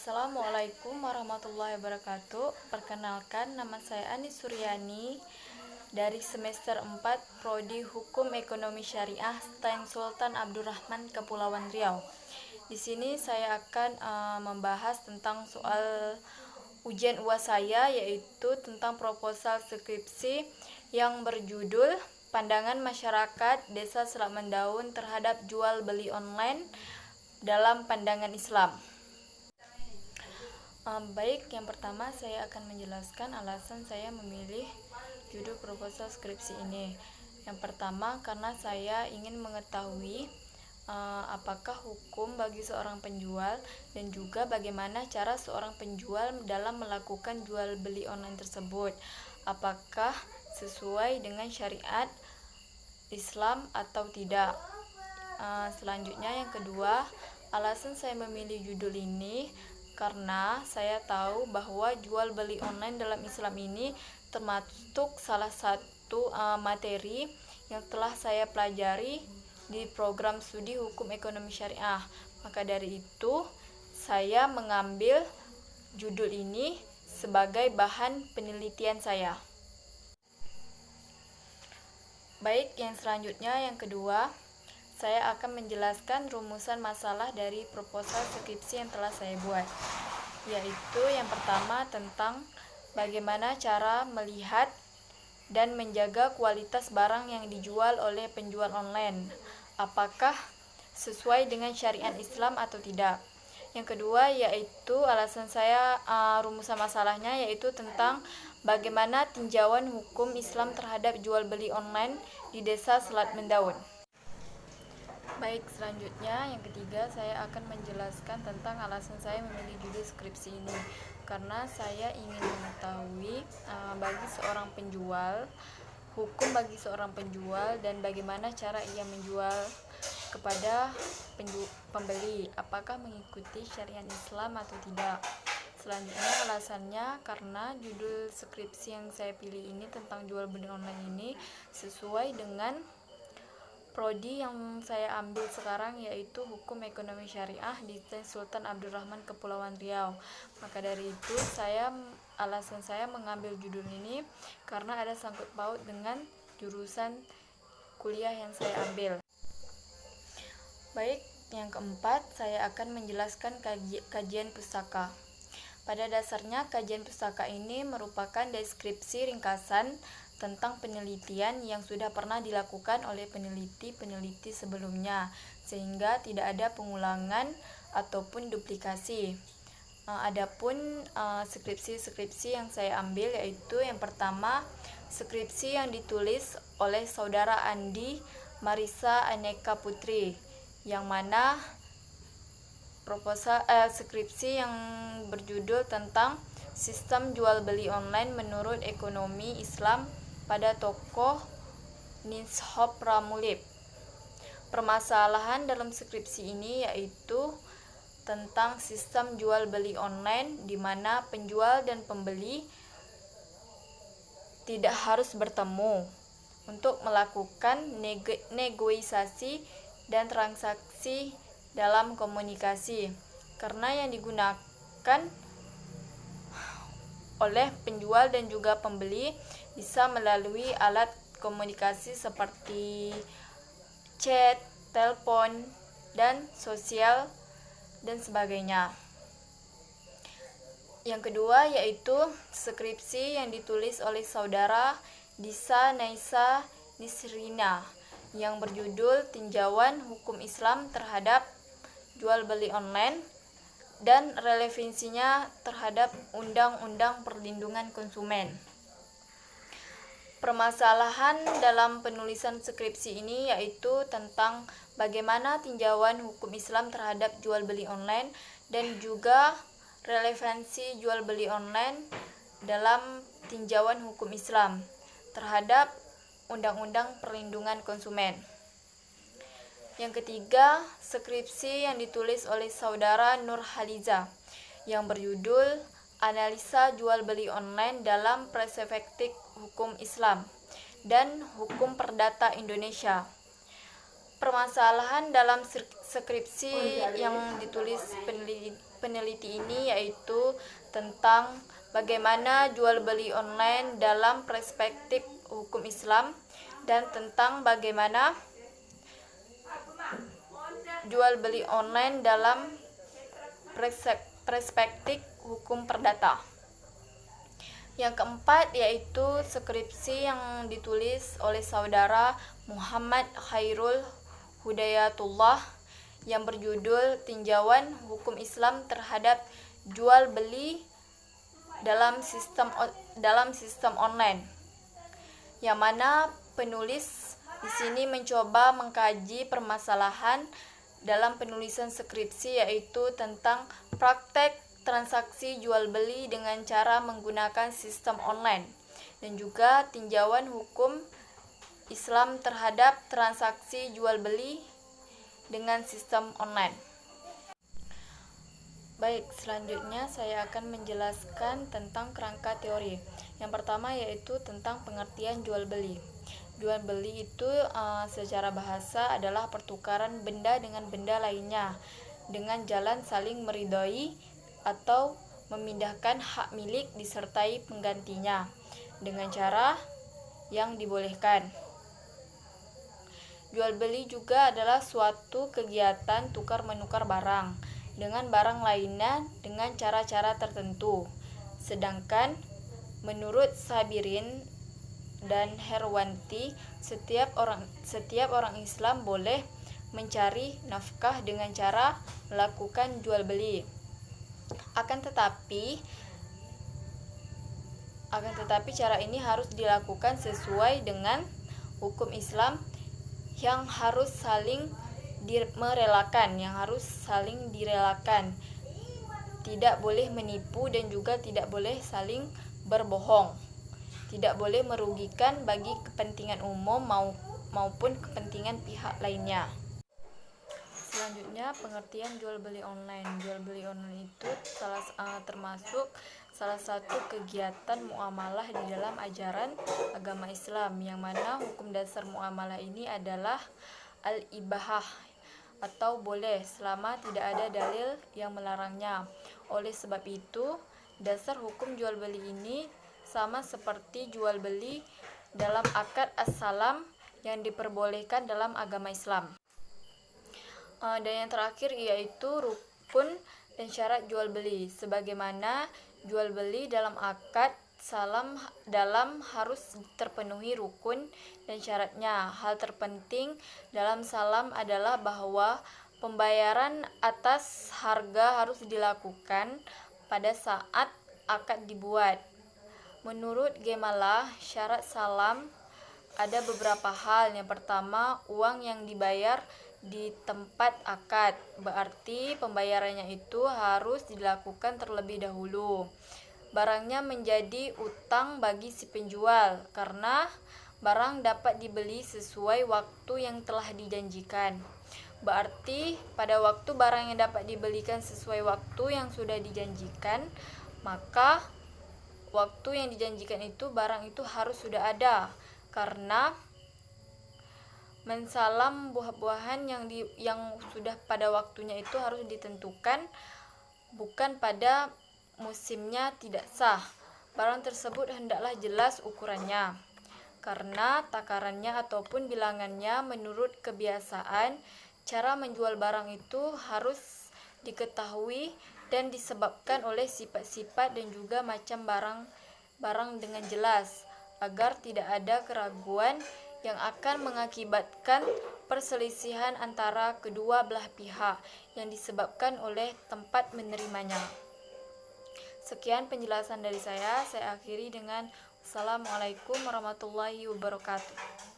Assalamualaikum warahmatullahi wabarakatuh. Perkenalkan, nama saya Ani Suryani dari semester 4 Prodi Hukum Ekonomi Syariah STAN Sultan Abdurrahman Kepulauan Riau. Di sini saya akan membahas tentang soal ujian UAS saya, yaitu tentang proposal skripsi yang berjudul Pandangan Masyarakat Desa Selat Mendaun terhadap jual beli online dalam pandangan Islam. Baik, yang pertama saya akan menjelaskan alasan saya memilih judul proposal skripsi ini. Yang pertama, karena saya ingin mengetahui apakah hukum bagi seorang penjual dan juga bagaimana cara seorang penjual dalam melakukan jual beli online tersebut. Apakah sesuai dengan syariat Islam atau tidak. Selanjutnya, yang kedua, alasan saya memilih judul ini karena saya tahu bahwa jual beli online dalam Islam ini termasuk salah satu materi yang telah saya pelajari di program studi Hukum Ekonomi Syariah. Maka dari itu, saya mengambil judul ini sebagai bahan penelitian saya. Baik, yang selanjutnya, yang kedua, saya akan menjelaskan rumusan masalah dari proposal skripsi yang telah saya buat, yaitu yang pertama tentang bagaimana cara melihat dan menjaga kualitas barang yang dijual oleh penjual online, apakah sesuai dengan syariat Islam atau tidak. Yang kedua, yaitu alasan saya rumusan masalahnya, yaitu tentang bagaimana tinjauan hukum Islam terhadap jual beli online di desa Selat Mendaun. Baik, selanjutnya yang ketiga, saya akan menjelaskan tentang alasan saya memilih judul skripsi ini. Karena saya ingin mengetahui bagi seorang penjual, hukum bagi seorang penjual dan bagaimana cara ia menjual kepada pembeli, apakah mengikuti syariat Islam atau tidak. Selanjutnya, alasannya karena judul skripsi yang saya pilih ini tentang jual beli online ini sesuai dengan prodi yang saya ambil sekarang, yaitu Hukum Ekonomi Syariah di STAN Sultan Abdurrahman Kepulauan Riau. Maka dari itu, alasan saya mengambil judul ini karena ada sangkut paut dengan jurusan kuliah yang saya ambil. Baik, yang keempat, saya akan menjelaskan kajian pustaka. Pada dasarnya, kajian pustaka ini merupakan deskripsi ringkasan tentang penelitian yang sudah pernah dilakukan oleh peneliti-peneliti sebelumnya, sehingga tidak ada pengulangan ataupun duplikasi. Adapun skripsi yang saya ambil, yaitu yang pertama, skripsi yang ditulis oleh saudara Andi Marisa Aneka Putri, yang mana skripsi yang berjudul tentang sistem jual beli online menurut ekonomi Islam pada tokoh Nishop Ramulib. Permasalahan dalam skripsi ini yaitu tentang sistem jual beli online di mana penjual dan pembeli tidak harus bertemu untuk melakukan negosiasi dan transaksi dalam komunikasi, karena yang digunakan oleh penjual dan juga pembeli bisa melalui alat komunikasi seperti chat, telepon, dan sosial, dan sebagainya. Yang kedua, yaitu skripsi yang ditulis oleh saudara Disa Naisa Nisrina yang berjudul Tinjauan Hukum Islam terhadap Jual Beli Online dan relevansinya terhadap Undang-Undang Perlindungan Konsumen. Permasalahan dalam penulisan skripsi ini yaitu tentang bagaimana tinjauan hukum Islam terhadap jual beli online dan juga relevansi jual beli online dalam tinjauan hukum Islam terhadap Undang-Undang Perlindungan Konsumen. Yang ketiga, skripsi yang ditulis oleh saudara Nur Haliza yang berjudul Analisa Jual Beli Online dalam Perspektif Hukum Islam dan Hukum Perdata Indonesia. Permasalahan dalam skripsi yang ditulis peneliti ini yaitu tentang bagaimana jual beli online dalam perspektif hukum Islam dan tentang bagaimana jual beli online dalam perspektif hukum perdata. Yang keempat yaitu skripsi yang ditulis oleh saudara Muhammad Khairul Hudayatullah yang berjudul Tinjauan Hukum Islam Terhadap Jual Beli dalam sistem online, yang mana penulis di sini mencoba mengkaji permasalahan dalam penulisan skripsi yaitu tentang praktek transaksi jual beli dengan cara menggunakan sistem online dan juga tinjauan hukum Islam terhadap transaksi jual beli dengan sistem online. Baik, selanjutnya saya akan menjelaskan tentang kerangka teori. Yang pertama yaitu tentang pengertian jual beli. Jual beli itu secara bahasa adalah pertukaran benda dengan benda lainnya dengan jalan saling meridhoi atau memindahkan hak milik disertai penggantinya dengan cara yang dibolehkan. Jual beli juga adalah suatu kegiatan tukar-menukar barang dengan barang lainnya dengan cara-cara tertentu. Sedangkan menurut Sabirin dan Herwanti, setiap orang Islam boleh mencari nafkah dengan cara melakukan jual beli. Akan tetapi cara ini harus dilakukan sesuai dengan hukum Islam yang harus saling direlakan. Tidak boleh menipu dan juga tidak boleh saling berbohong. Tidak boleh merugikan bagi kepentingan umum maupun kepentingan pihak lainnya. Selanjutnya, pengertian jual beli online. Jual beli online itu termasuk salah satu kegiatan muamalah di dalam ajaran agama Islam, yang mana hukum dasar muamalah ini adalah al-ibahah atau boleh selama tidak ada dalil yang melarangnya. Oleh sebab itu, dasar hukum jual beli ini sama seperti jual beli dalam akad as-salam yang diperbolehkan dalam agama Islam. Dan yang terakhir yaitu rukun dan syarat jual beli. Sebagaimana jual beli dalam akad salam harus terpenuhi rukun dan syaratnya. Hal terpenting dalam salam adalah bahwa pembayaran atas harga harus dilakukan pada saat akad dibuat. Menurut Gemalah, syarat salam ada beberapa hal. Yang pertama, uang yang dibayar di tempat akad, berarti pembayarannya itu harus dilakukan terlebih dahulu. Barangnya menjadi utang bagi si penjual karena barang dapat dibeli sesuai waktu yang telah dijanjikan. Berarti pada waktu barang yang dapat dibelikan sesuai waktu yang sudah dijanjikan, maka waktu yang dijanjikan itu barang itu harus sudah ada, karena mensalam buah-buahan yang sudah pada waktunya itu harus ditentukan, bukan pada musimnya tidak sah. Barang tersebut hendaklah jelas ukurannya, karena takarannya ataupun bilangannya menurut kebiasaan. Cara menjual barang itu harus diketahui dan disebabkan oleh sifat-sifat dan juga macam barang dengan jelas, agar tidak ada keraguan yang akan mengakibatkan perselisihan antara kedua belah pihak yang disebabkan oleh tempat menerimanya. Sekian penjelasan dari saya akhiri dengan Assalamualaikum warahmatullahi wabarakatuh.